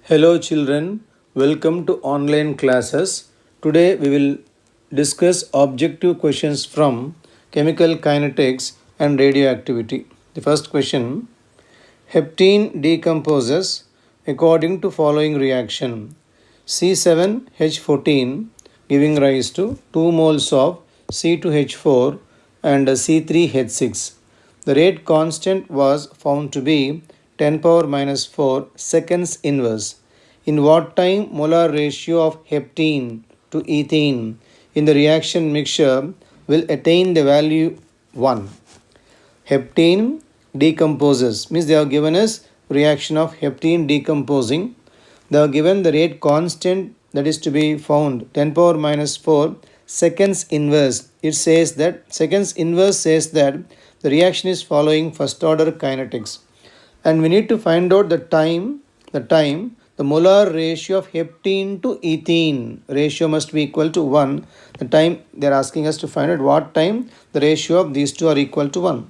Hello children, welcome to online classes. Today we will discuss objective questions from chemical kinetics and radioactivity. The first question, heptene decomposes according to following reaction. C7H14 giving rise to 2 moles of C2H4 and C3H6. The rate constant was found to be 10 power minus 4 seconds inverse. In what time molar ratio of heptene to ethene in the reaction mixture will attain the value 1? Heptene decomposes, means they have given us reaction of heptene decomposing. They have given the rate constant that is to be found 10 power minus 4 seconds inverse. It says that seconds inverse says that the reaction is following first order kinetics, and we need to find out the time. The molar ratio of heptene to ethene ratio must be equal to 1. The time they are asking us to find out what time the ratio of these two are equal to 1.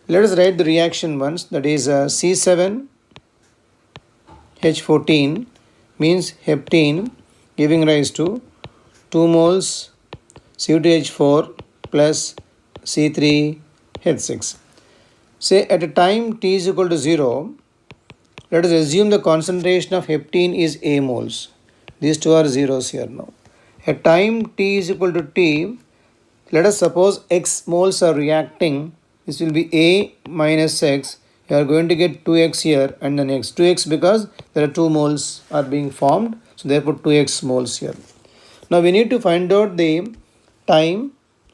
Let us write the reaction once, that is C7H14 means heptene giving rise to 2 moles C2H4 plus C3H6. Say at a time t is equal to 0, let us assume the concentration of heptene is A moles. These two are zeros here now. At time t is equal to t, let us suppose x moles are reacting. This will be A minus x. You are going to get 2x here and then x. 2x because there are 2 moles are being formed. So therefore 2x moles here. Now we need to find out the time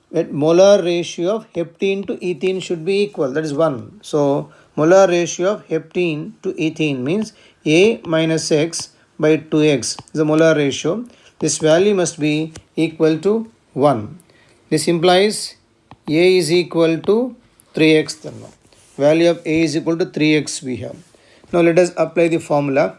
that molar ratio of heptene to ethene should be equal. That is 1. So molar ratio of heptene to ethene means A minus x by 2x is the molar ratio. This value must be equal to 1. This implies A is equal to 3x. Then now value of A is equal to 3x we have. Now let us apply the formula,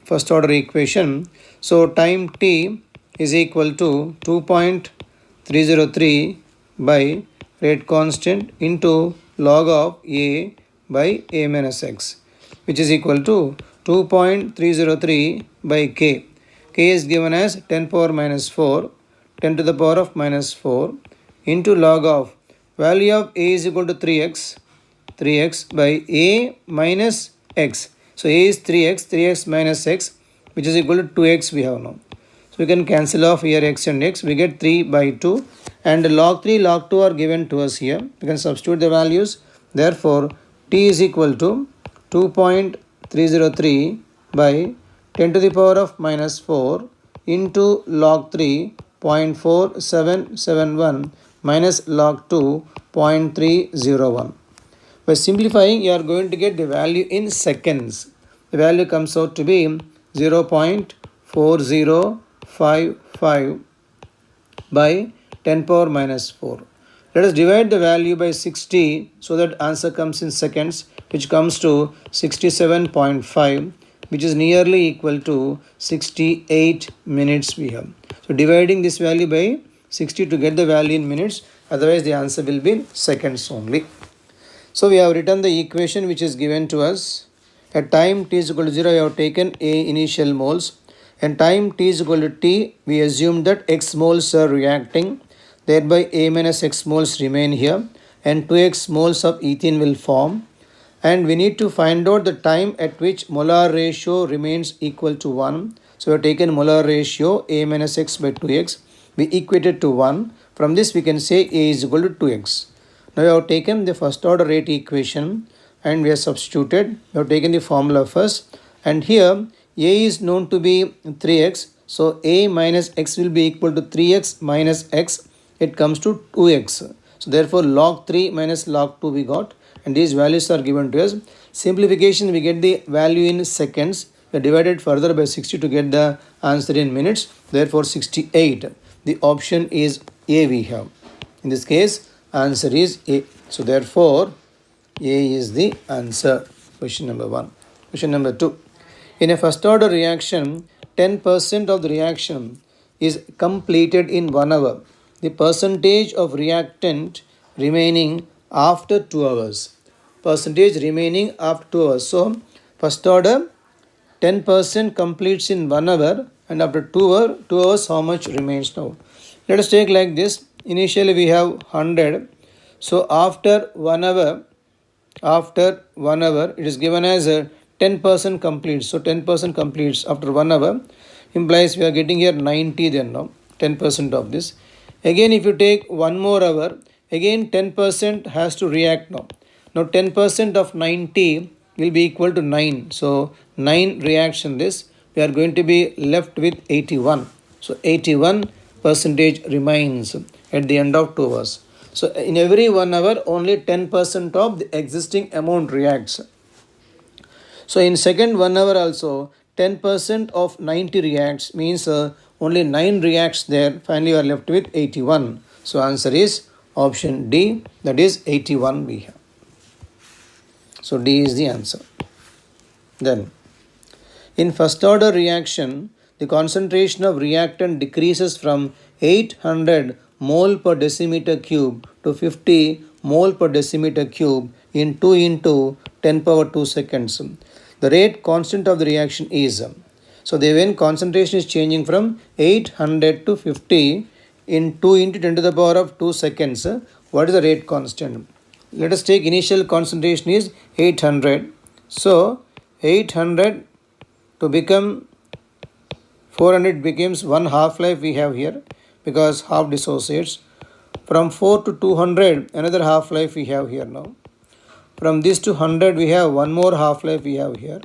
first order equation. So time t is equal to 2.303 by rate constant into log of A by A minus x, which is equal to 2.303 by k. K is given as 10 power minus 4, 10 to the power of minus 4 into log of value of A is equal to 3x by A minus x. So A is 3x minus x, which is equal to 2x we have now. So we can cancel off here x and x. We get 3 by 2, and log 3, log 2 are given to us here. We can substitute the values. Therefore, t is equal to 2.303 by 10 to the power of minus 4 into log 3 0.4771 minus log 2 0.301. By simplifying, you are going to get the value in seconds. The value comes out to be 0.4055 by 10 power minus 4. Let us divide the value by 60 so that answer comes in seconds, which comes to 67.5, which is nearly equal to 68 minutes we have. So dividing this value by 60 to get the value in minutes, otherwise the answer will be in seconds only. So we have written the equation which is given to us. At time t is equal to 0, we have taken A initial moles. And time t is equal to t, we assume that x moles are reacting. Thereby A minus x moles remain here, and 2x moles of ethene will form. And we need to find out the time at which molar ratio remains equal to 1. So we have taken molar ratio A minus x by 2x. We equate it to 1. From this we can say A is equal to 2x. Now we have taken the first order rate equation and we have substituted. We have taken the formula first, and here A is known to be 3x. So A minus x will be equal to 3x minus x. It comes to 2x. So therefore log 3 minus log 2 we got, and these values are given to us. Simplification, we get the value in seconds. We divided further by 60 to get the answer in minutes. Therefore 68. The option is A we have. In this case, answer is A. So therefore A is the answer. Question number 1. Question number 2. In a first order reaction, 10% of the reaction is completed in 1 hour. The percentage of reactant remaining after 2 hours. Percentage remaining after 2 hours. So first order 10% completes in 1 hour, and after 2 hours, how much remains now? Let us take like this. Initially we have 100. So after 1 hour, it is given as a 10% completes. So 10% completes after 1 hour implies we are getting here 90 then now, 10% of this. Again, if you take 1 more hour, again 10% has to react now. Now 10% of 90 will be equal to 9. So 9 reacts in this. We are going to be left with 81. So 81 percentage remains at the end of 2 hours. So in every 1 hour, only 10% of the existing amount reacts. So in second 1 hour also, 10% of 90 reacts means only 9 reacts there. Finally, we are left with 81. So answer is option D, that is 81 we have. So D is the answer. Then, in first order reaction, the concentration of reactant decreases from 800 mole per decimeter cube to 50 mole per decimeter cube in 2 into 10 power 2 seconds. The rate constant of the reaction is, so when concentration is changing from 800 to 50 in 2 into 10 to the power of 2 seconds, what is the rate constant? Let us take initial concentration is 800. So 800 to become 400 becomes 1 half-life we have here, because half dissociates. From 4 to 200, another half-life we have here now. From this to 100, we have one more half-life we have here.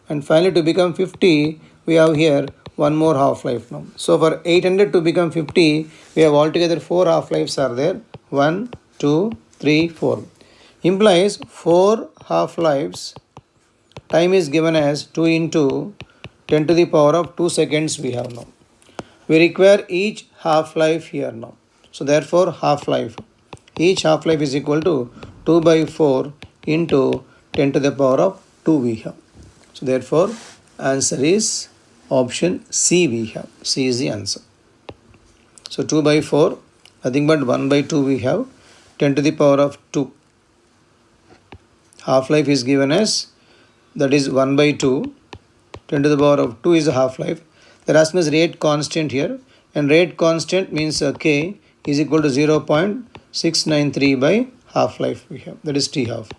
And finally, to become 50, we have here one more half-life now. So for 800 to become 50, we have altogether 4 half-lives are there. 1, 2, 3, 4. Implies 4 half-lives. Time is given as 2 into 10 to the power of 2 seconds we have now. We require each half-life here now. So therefore half-life. Each half-life is equal to 2 by 4 into 10 to the power of 2 we have. So therefore answer is option C we have. C is the answer. So 2 by 4, nothing but 1 by 2 we have. 10 to the power of 2. Half-life is given as, that is 1 by 2. 10 to the power of 2 is a half-life. They're asking us rate constant here, and rate constant means K is equal to 0.693 by half-life we have, that is T half,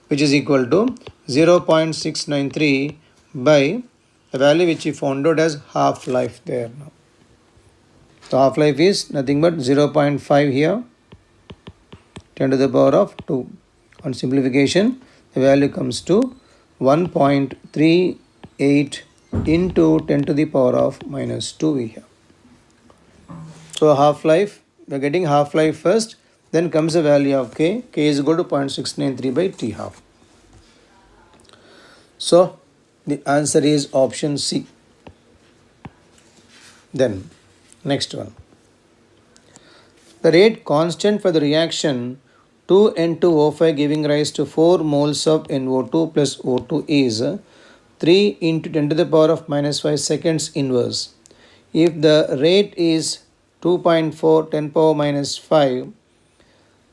which is equal to 0.693 by the value which we found out as half-life there now. So half-life is nothing but 0.5 here, 10 to the power of 2. On simplification, the value comes to 1.38 into 10 to the power of minus 2 we have. So half-life, we are getting half-life first, then comes the value of K. K is equal to 0.693 by T half. So the answer is option C. Then next one. The rate constant for the reaction 2N2O5 giving rise to 4 moles of NO2 plus O2 is 3 into 10 to the power of minus 5 seconds inverse. If the rate is 2.4 10 power minus 5,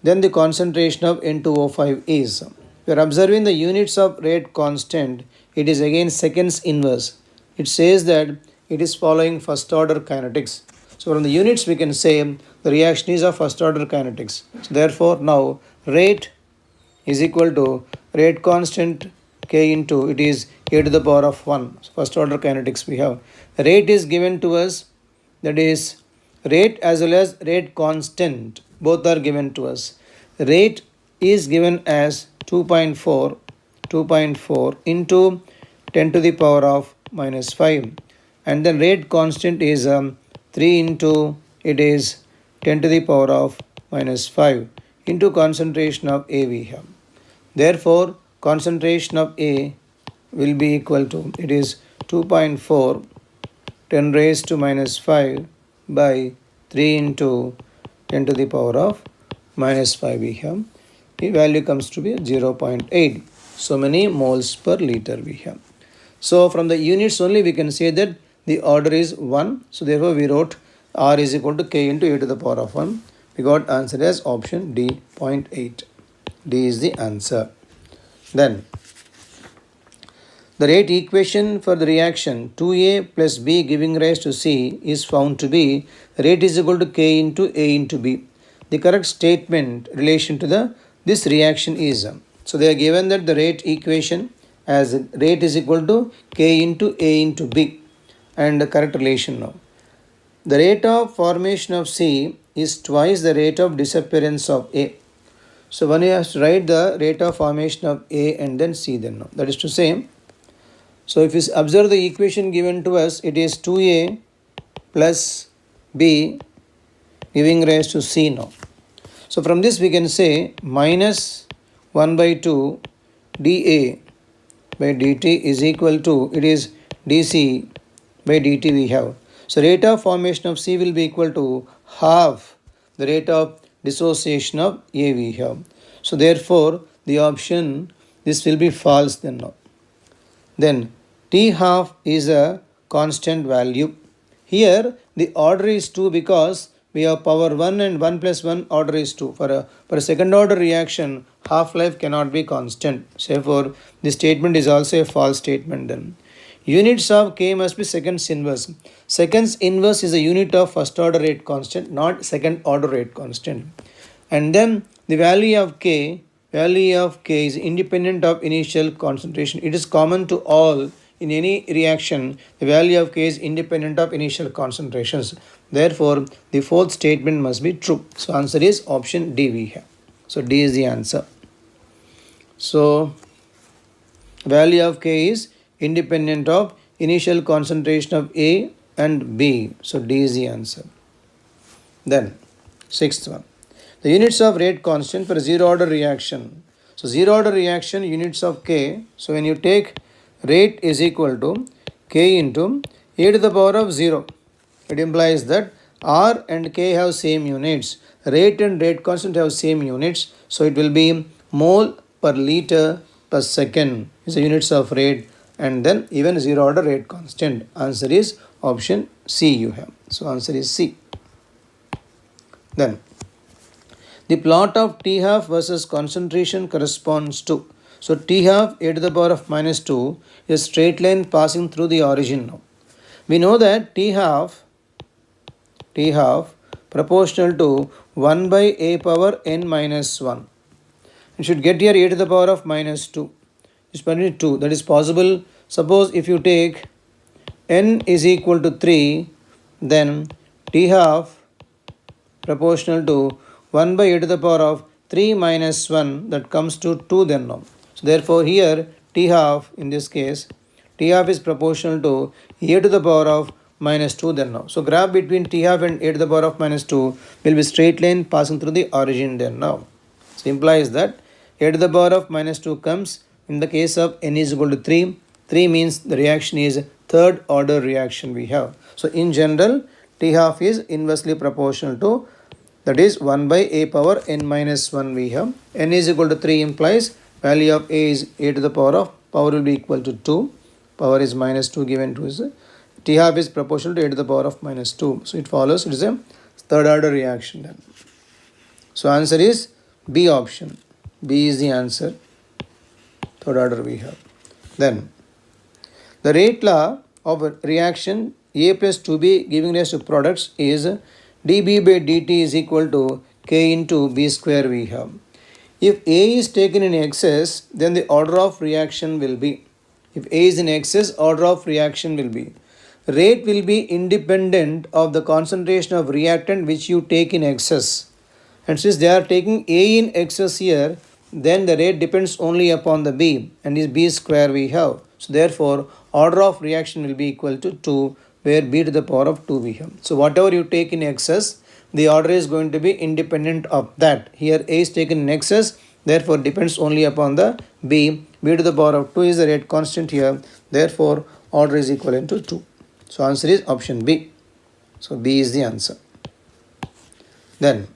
then the concentration of N2O5 is. We are observing the units of rate constant. It is again seconds inverse. It says that it is following first order kinetics. So from the units we can say the reaction is of first order kinetics. So therefore now rate is equal to rate constant K into it is a to the power of 1. So first order kinetics we have. Rate is given to us, that is rate as well as rate constant, both are given to us. Rate is given as 2.4 into 10 to the power of minus 5, and then rate constant is 3 into it is 10 to the power of minus 5 into concentration of A we have. Therefore concentration of A will be equal to, it is 2.4 10 raised to minus 5 by 3 into 10 to the power of minus 5 we have. The value comes to be 0.8. So many moles per liter we have. So from the units only we can say that the order is 1. So therefore we wrote R is equal to K into a to the power of 1. We got answer as option D, 0.8. D is the answer. Then The rate equation for the reaction 2A plus B giving rise to C is found to be rate is equal to K into A into B. The correct statement in relation to this reaction is, so they are given that the rate equation as rate is equal to K into A into B, and the correct relation now. The rate of formation of C is twice the rate of disappearance of A. So one has to write the rate of formation of A and then C then now. That is to say, so if you observe the equation given to us, it is 2A plus B giving rise to C now. So from this we can say minus 1 by 2 dA by dt is equal to, it is dC by dt we have. So rate of formation of C will be equal to half the rate of dissociation of A we have. So therefore the option, this will be false then now. Then T half is a constant value. Here the order is 2 because we have power 1 and 1 plus 1 order is 2. For a second order reaction, half-life cannot be constant. Therefore, this statement is also a false statement then. Units of K must be seconds inverse. Seconds inverse is a unit of first order rate constant, not second order rate constant. And then the value of K is independent of initial concentration. It is common to all. In any reaction, the value of K is independent of initial concentrations. Therefore, the fourth statement must be true. So, answer is option D we have. So, D is the answer. So, value of K is independent of initial concentration of A and B. So, D is the answer. Then, sixth one. The units of rate constant for a zero order reaction. So, zero order reaction units of K. So, when you take rate is equal to K into A to the power of 0. It implies that R and K have same units. Rate and rate constant have same units. So it will be mole per liter per second is the units of rate, and then even zero order rate constant. Answer is option C you have. So answer is C. Then the plot of T half versus concentration corresponds to, so T half A to the power of minus 2 is a straight line passing through the origin now. We know that T half proportional to 1 by A power n minus 1. You should get here A to the power of minus 2. It's 2. That is possible. Suppose if you take n is equal to 3, then T half proportional to 1 by A to the power of 3 minus 1, that comes to 2 then now. So therefore here T half, in this case, T half is proportional to A to the power of minus 2 then now. So graph between T half and A to the power of minus 2 will be straight line passing through the origin then now. So implies that A to the power of minus 2 comes in the case of n is equal to 3. 3 means the reaction is third order reaction we have. So in general, T half is inversely proportional to, that is 1 by A power n minus 1 we have. N is equal to 3 implies value of A is A to the power of, power will be equal to 2. Power is minus 2 given to us. T half is proportional to A to the power of minus 2. So it follows it is a third order reaction then. So answer is B option. B is the answer. Third order we have. Then the rate law of a reaction A plus 2B giving rise to products is dB by dt is equal to K into B square we have. If A is taken in excess, then the order of reaction will be, if A is in excess, order of reaction will be, rate will be independent of the concentration of reactant which you take in excess. And since they are taking A in excess here, then the rate depends only upon the B, and is B square we have. So therefore, order of reaction will be equal to 2, where B to the power of 2 we have. So whatever you take in excess, the order is going to be independent of that. Here A is taken in excess, therefore depends only upon the B. B to the power of 2 is the rate constant here, therefore order is equivalent to 2. So answer is option B. So B is the answer. Then,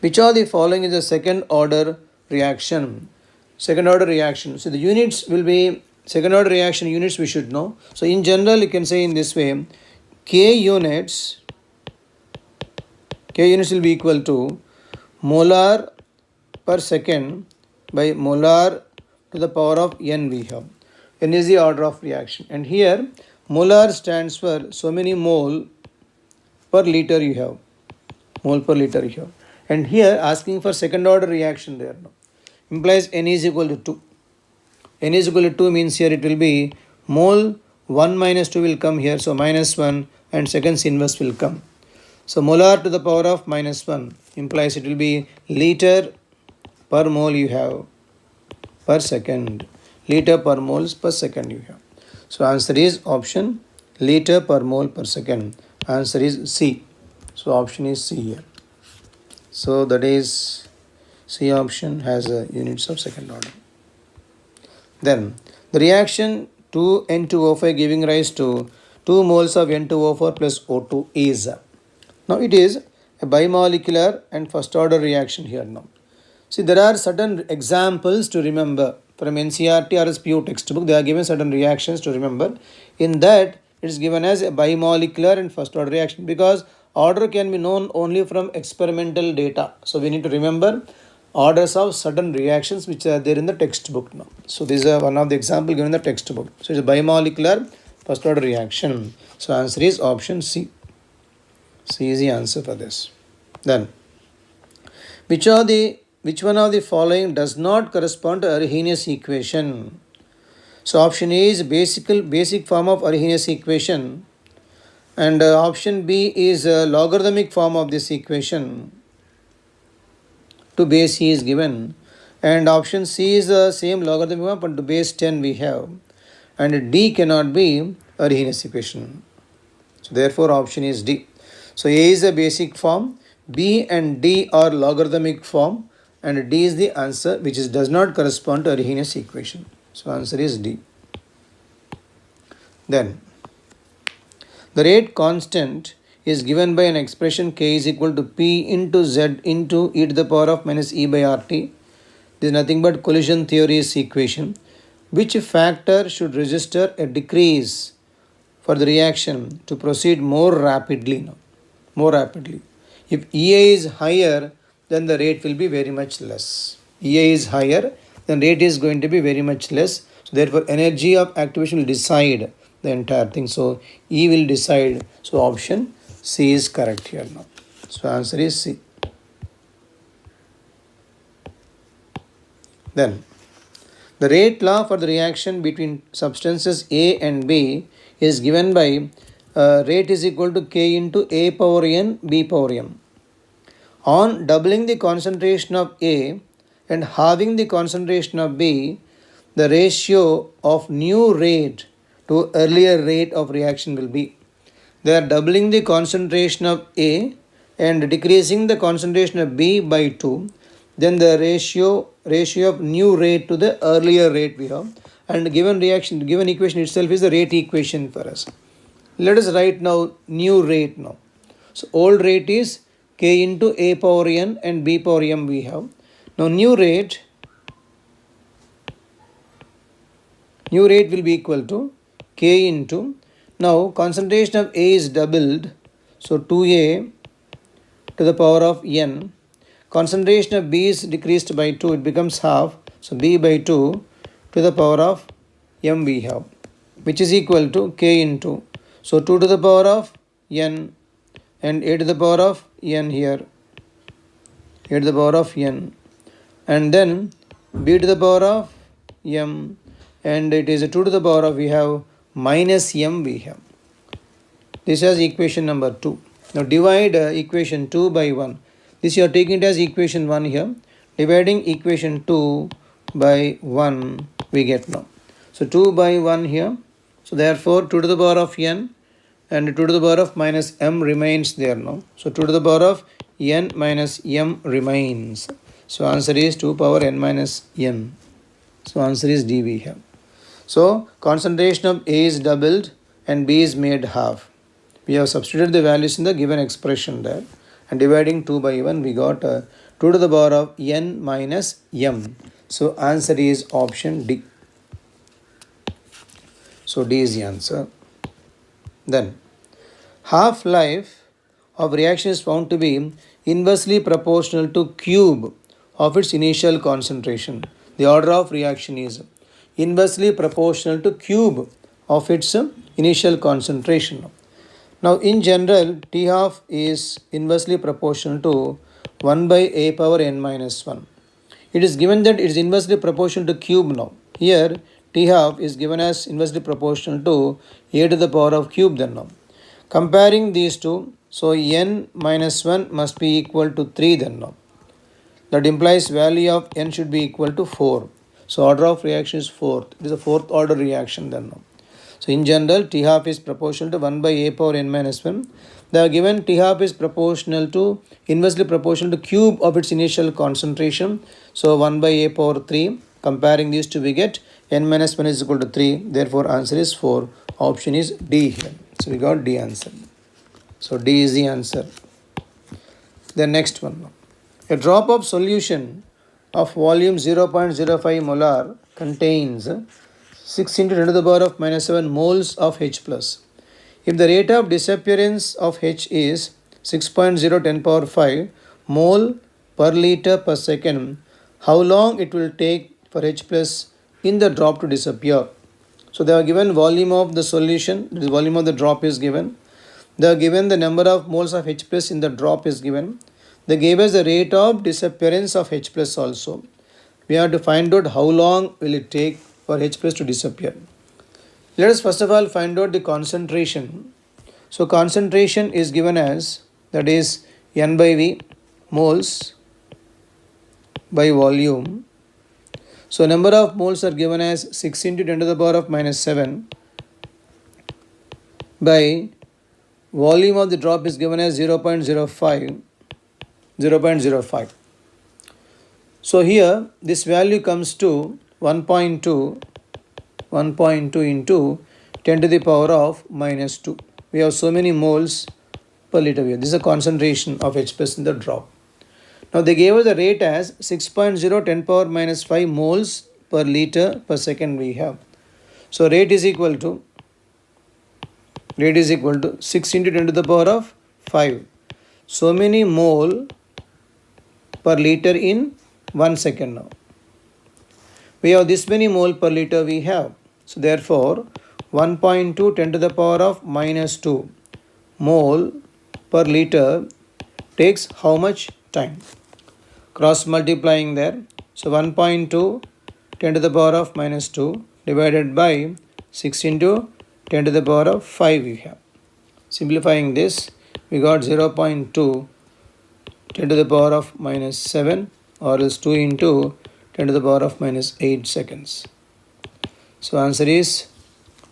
which of the following is a second order reaction? Second order reaction. So the units will be, second order reaction units we should know. So in general you can say in this way, K units will be equal to molar per second by molar to the power of n we have. N is the order of reaction. And here molar stands for so many mole per liter you have. Mole per liter you have. And here asking for second order reaction there now. Implies N is equal to 2. N is equal to 2 means here it will be mole 1 minus 2 will come here. So minus 1 and seconds inverse will come. So molar to the power of minus 1 implies it will be liter per mole you have per second. Liter per moles per second you have. So answer is option liter per mole per second. Answer is C. So option is C here. So that is C option has a units of second order. Then the reaction 2N2O5 giving rise to 2 moles of N2O4 plus O2 is. Now it is a bimolecular and first order reaction here now. See, there are certain examples to remember from NCERT or SPU textbook. They are given certain reactions to remember. In that, it is given as a bimolecular and first order reaction because order can be known only from experimental data. So we need to remember orders of certain reactions which are there in the textbook now. So this is one of the example given in the textbook. So it's a bimolecular first order reaction. So answer is option C. C is the answer for this. Then, which one of the following does not correspond to Arrhenius equation? So option A is basic form of Arrhenius equation, and option B is a logarithmic form of this equation. To base E is given, and option C is the same logarithmic form but to base 10 we have, and D cannot be Arrhenius equation. So therefore option is D. So A is a basic form, B and D are logarithmic form, and D is the answer which does not correspond to Arrhenius equation. So answer is D. Then the rate constant is given by an expression K is equal to P into Z into e to the power of minus E by RT. This is nothing but collision theory's equation. Which factor should register a decrease for the reaction to proceed more rapidly now? More rapidly. If EA is higher, then the rate will be very much less. EA is higher, then rate is going to be very much less. So therefore energy of activation will decide the entire thing. So E will decide. So option C is correct here now. So answer is C. Then the rate law for the reaction between substances A and B is given by rate is equal to K into A power N B power M. On doubling the concentration of A and halving the concentration of B, the ratio of new rate to earlier rate of reaction will be. They are doubling the concentration of A and decreasing the concentration of B by 2. Then the ratio of new rate to the earlier rate we have, and given equation itself is the rate equation for us. Let us write now new rate now. So old rate is K into A power N and B power M we have. Now new rate will be equal to K into, now concentration of A is doubled, so 2A to the power of N. Concentration of B is decreased by 2, it becomes half, so B by 2 to the power of M we have, which is equal to K into, so 2 to the power of N and A to the power of N here, A to the power of N, and then B to the power of M, and it is 2 to the power of, we have minus M we have. This is equation number 2. Now divide equation 2 by 1. This you are taking it as equation 1 here. Dividing equation 2 by 1 we get now. So 2 by 1 here. So therefore 2 to the power of N and 2 to the power of minus M remains there now. So 2 to the power of N minus M remains. So answer is 2 power N minus N. So answer is D we have. So concentration of A is doubled and B is made half. We have substituted the values in the given expression there, and dividing 2 by 1 we got 2 to the power of N minus M. So answer is option D. So D is the answer. Then half-life of reaction is found to be inversely proportional to cube of its initial concentration. The order of reaction is, inversely proportional to cube of its initial concentration. Now in general, T half is inversely proportional to 1 by a power n minus 1. It is given that it is inversely proportional to cube now. Here T half is given as inversely proportional to a to the power of cube then now. Comparing these two, so n minus 1 must be equal to 3 then now. That implies value of n should be equal to 4. So order of reaction is fourth. It is a fourth order reaction then now. So in general, T half is proportional to 1 by a power n minus 1. They are given T half is proportional to, inversely proportional to cube of its initial concentration. So 1 by a power 3. Comparing these two, we get n minus 1 is equal to 3. Therefore, answer is 4. Option is D here. So we got D answer. So D is the answer. The next one. A drop of solution of volume 0.05 molar contains 6 into 10 to the power of minus 7 moles of H plus. If the rate of disappearance of H is 6.010 power 5 mole per liter per second, how long it will take for H plus in the drop to disappear? So they are given volume of the solution, the volume of the drop is given. They are given the number of moles of H plus in the drop is given. They gave us the rate of disappearance of H plus also. We have to find out how long will it take for H plus to disappear. Let us first of all find out the concentration. So concentration is given as, that is N by V, moles by volume. So number of moles are given as 6 into 10 to the power of minus 7 by volume of the drop is given as 0.05. So here this value comes to 1.2 into 10 to the power of minus 2. We have so many moles per liter here. This is a concentration of H plus in the drop. Now they gave us the rate as 6.0 10 power minus 5 moles per liter per second we have. So rate is equal to 6 into 10 to the power of 5. So many mole per liter in 1 second now. We have this many mole per liter we have. So therefore 1.2 10 to the power of minus 2 mole per liter takes how much time? Cross multiplying there. So 1.2 10 to the power of minus 2 divided by 6 into 10 to the power of 5 we have. Simplifying this, we got 0.2 10 to the power of minus 7 or else 2 into 10 to the power of minus 8 seconds. So answer is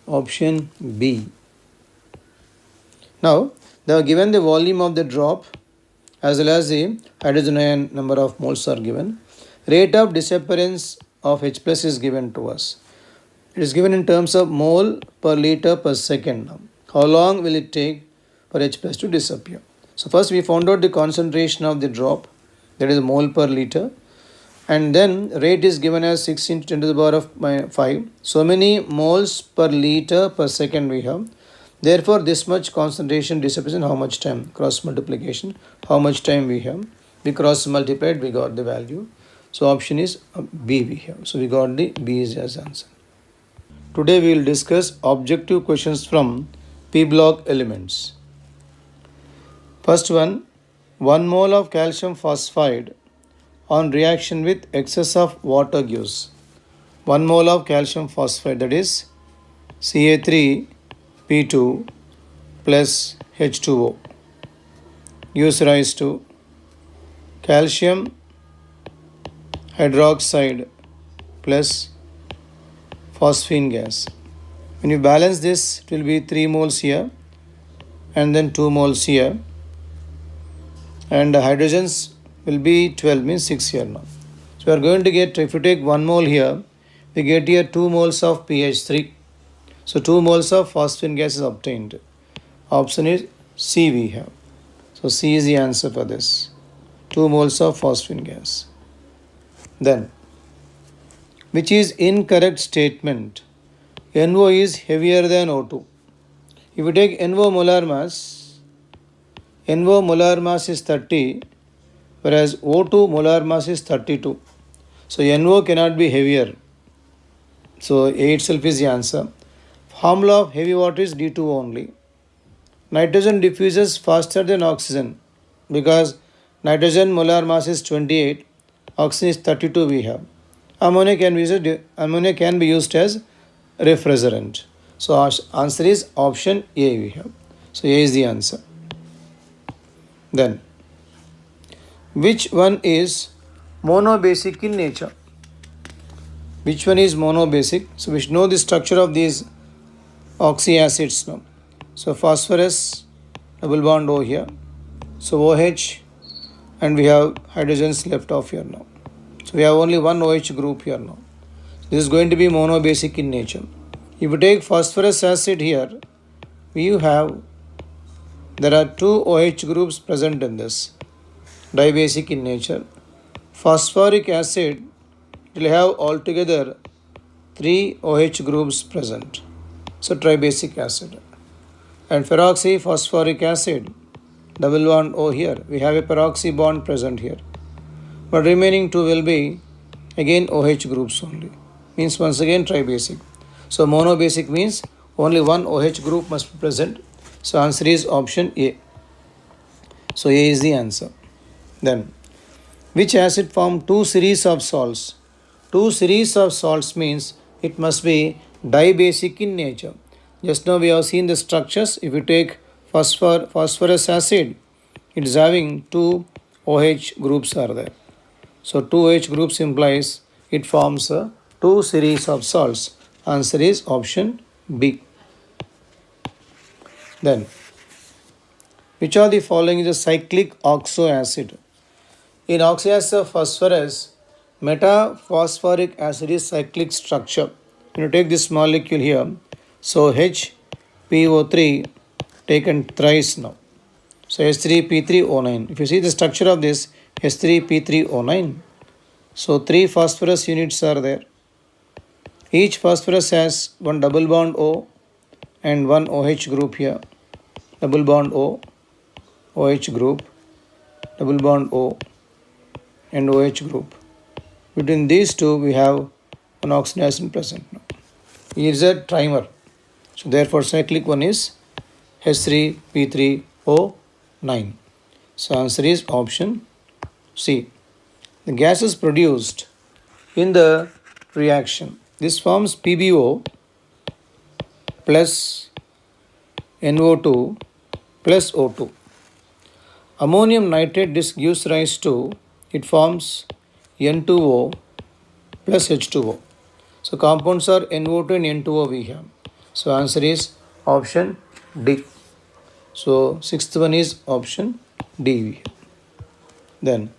option B. Now they are given the volume of the drop as well as the hydrogen ion number of moles are given. Rate of disappearance of H plus is given to us. It is given in terms of mole per liter per second. How long will it take for H plus to disappear? So first we found out the concentration of the drop, that is mole per liter, and then rate is given as 6 into 10 to the power of 5. So many moles per liter per second we have. Therefore this much concentration disappears in how much time? Cross multiplication. How much time we have? We cross multiplied, we got the value. So option is B we have. So we got the B is as answer. Today we will discuss objective questions from P block elements. First one, 1 mole of calcium phosphide on reaction with excess of water gives 1 mole of calcium phosphide, that is Ca3P2 plus H2O, gives rise to calcium hydroxide plus phosphine gas. When you balance this, it will be 3 moles here and then 2 moles here, and the hydrogens will be 12, means 6 here now. So we are going to get, if you take 1 mole here, we get here 2 moles of PH3. So 2 moles of phosphine gas is obtained. Option is C we have. So C is the answer for this. 2 moles of phosphine gas. Then, which is incorrect statement? NO is heavier than O2. If you take NO molar mass is 30, whereas O2 molar mass is 32. So NO cannot be heavier. So A itself is the answer. Formula of heavy water is D2 only. Nitrogen diffuses faster than oxygen because nitrogen molar mass is 28, oxygen is 32 we have. Ammonia can be used as refrigerant. So our answer is option A we have. So A is the answer. Then, which one is monobasic in nature? Which one is monobasic? So we should know the structure of these oxyacids now. So phosphorus, double bond O here. So OH, and we have hydrogens left off here now. So we have only one OH group here now. This is going to be monobasic in nature. If you take phosphorus acid here, there are two OH groups present in this, dibasic in nature. Phosphoric acid will have altogether three OH groups present, so tribasic acid. And peroxyphosphoric acid, double bond O here, we have a peroxy bond present here, but remaining two will be again OH groups only, means once again tribasic. So monobasic means only one OH group must be present. So answer is option A. So A is the answer. Then, which acid form two series of salts? Two series of salts means it must be dibasic in nature. Just now we have seen the structures. If you take phosphorus acid, it is having two OH groups are there. So two OH groups implies it forms two series of salts. Answer is option B. Then, which of the following is a cyclic oxo acid? In oxyacid of phosphorus, metaphosphoric acid is cyclic structure. When you take this molecule here, so HPO3 taken thrice now. So H3P3O9. If you see the structure of this H3P3O9, so three phosphorus units are there. Each phosphorus has one double bond O and one OH group here. Double bond O, OH group, double bond O and OH group. Between these two we have an oxidation present now. Here is a trimer. So therefore cyclic one is H3P3O9. So answer is option C. The gases produced in the reaction. This forms PbO plus NO2 plus O2. Ammonium nitrate, this gives rise to, it forms N2O plus H2O. So compounds are NO2 and N2O we have. So answer is option D. So sixth one is option D we have. Then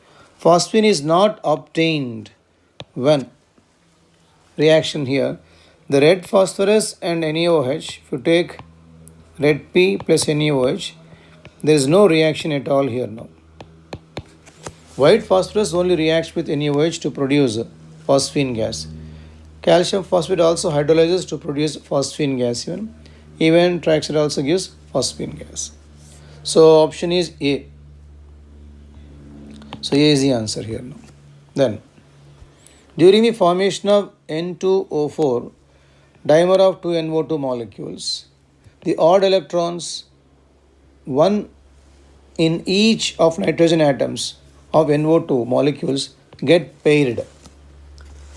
phosphine is not obtained when reaction here, the red phosphorus and NaOH, if you take red P plus NaOH, there is no reaction at all here now. White phosphorus only reacts with NaOH to produce phosphine gas. Calcium phosphate also hydrolyzes to produce phosphine gas even trioxide also gives phosphine gas. So option is A. So A is the answer here now. Then, during the formation of N2O4, dimer of two NO2 molecules, the odd electrons, one in each of nitrogen atoms of NO2 molecules, get paired.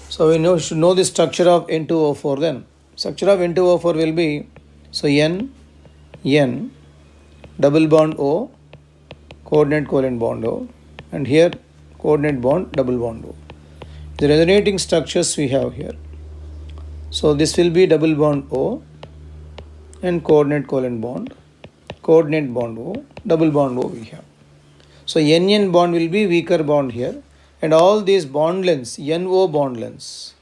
So we should know the structure of N2O4 then. Structure of N2O4 will be, so N, double bond O, coordinate covalent bond O, and here coordinate bond, double bond O. The resonating structures we have here. So this will be double bond O and coordinate covalent bond, coordinate bond O, double bond O we have. So NN bond will be weaker bond here, and all these bond lengths, NO bond lengths,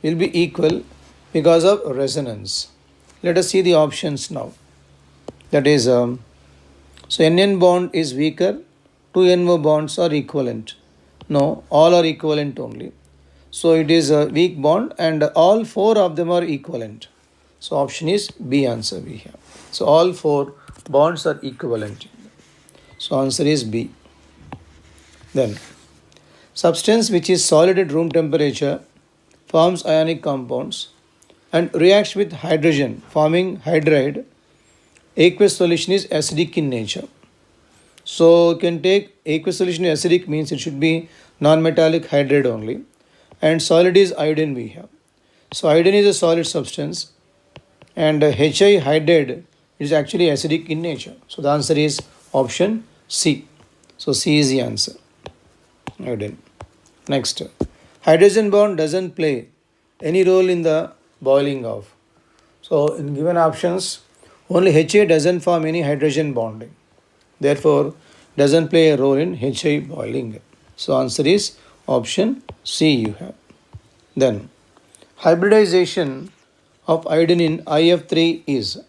will be equal because of resonance. Let us see the options now. That is, so NN bond is weaker, two NO bonds are equivalent. No, all are equivalent only. So it is a weak bond and all four of them are equivalent. So option is B answer we have. So all four bonds are equivalent. So answer is B. Then, substance which is solid at room temperature forms ionic compounds. and reacts with hydrogen forming hydride, aqueous solution is acidic in nature. So you can take aqueous solution acidic means it should be non-metallic hydride only, and solid is iodine we have. So iodine is a solid substance, and HI hydride is actually acidic in nature. So the answer is option C. So C is the answer. Iodine. Next, hydrogen bond doesn't play any role in the boiling of. So in given options, only HA doesn't form any hydrogen bonding. Therefore, doesn't play a role in HA boiling. So answer is option C you have. Then hybridization of iodine in IF3 is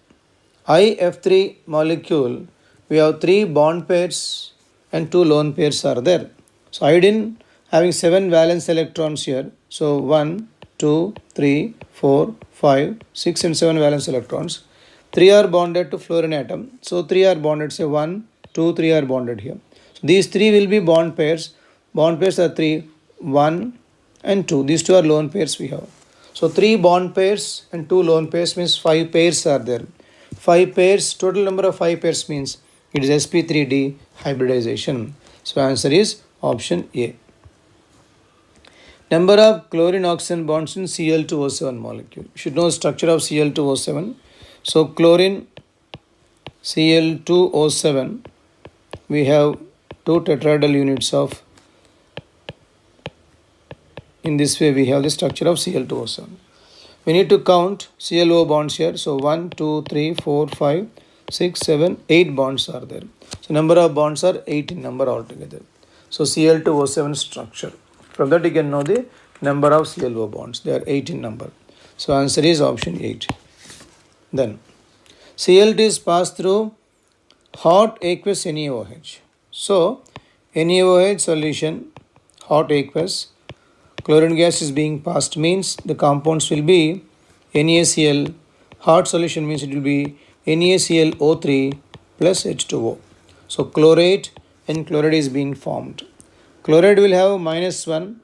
IF3 molecule. We have 3 bond pairs and 2 lone pairs are there. So iodine having 7 valence electrons here. So 1, 2, 3, 4, 5, 6 and 7 valence electrons. 3 are bonded to fluorine atom. So 3 are bonded. Say 1, 2, 3 are bonded here. So these 3 will be bond pairs. Bond pairs are 3, 1 and 2. These 2 are lone pairs we have. So 3 bond pairs and 2 lone pairs means 5 pairs are there. 5 pairs, total number of 5 pairs means it is sp3d hybridization. So answer is option A. Number of chlorine oxygen bonds in Cl2O7 molecule. You should know structure of Cl2O7. So chlorine Cl2O7, we have 2 tetrahedral units of, in this way we have the structure of Cl2O7. We need to count ClO bonds here. So 1, 2, 3, 4, 5, 6, 7, 8 bonds are there. So number of bonds are 8 in number altogether. So Cl2O7 structure. From that you can know the number of ClO bonds. They are 8 in number. So answer is option 8. Then Cl2 is passed through hot aqueous NaOH. So NaOH solution, hot aqueous, chlorine gas is being passed means the compounds will be NaCl. Hot solution means it will be NaClO3 plus H2O. So chlorate and chloride is being formed. Chloride will have -1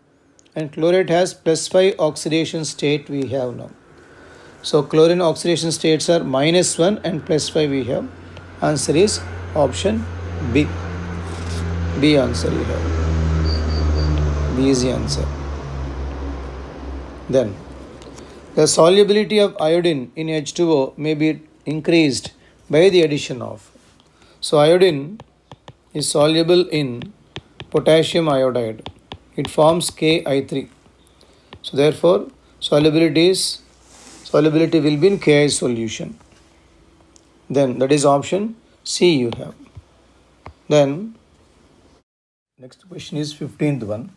and chlorate has +5 oxidation state we have now. So chlorine oxidation states are -1 and +5 we have. Answer is option B. B answer you have. B is the answer. Then the solubility of iodine in H2O may be increased by the addition of. So iodine is soluble in potassium iodide. It forms Ki3. So therefore solubility will be in Ki solution. Then that is option C you have. Then next question is 15th one.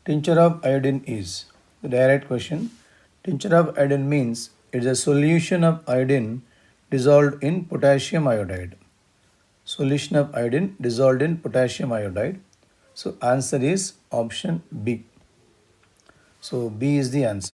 Tincture of iodine is the direct question. Tincture of iodine means it is a solution of iodine dissolved in potassium iodide. Solution of iodine dissolved in potassium iodide. So answer is option B. So B is the answer.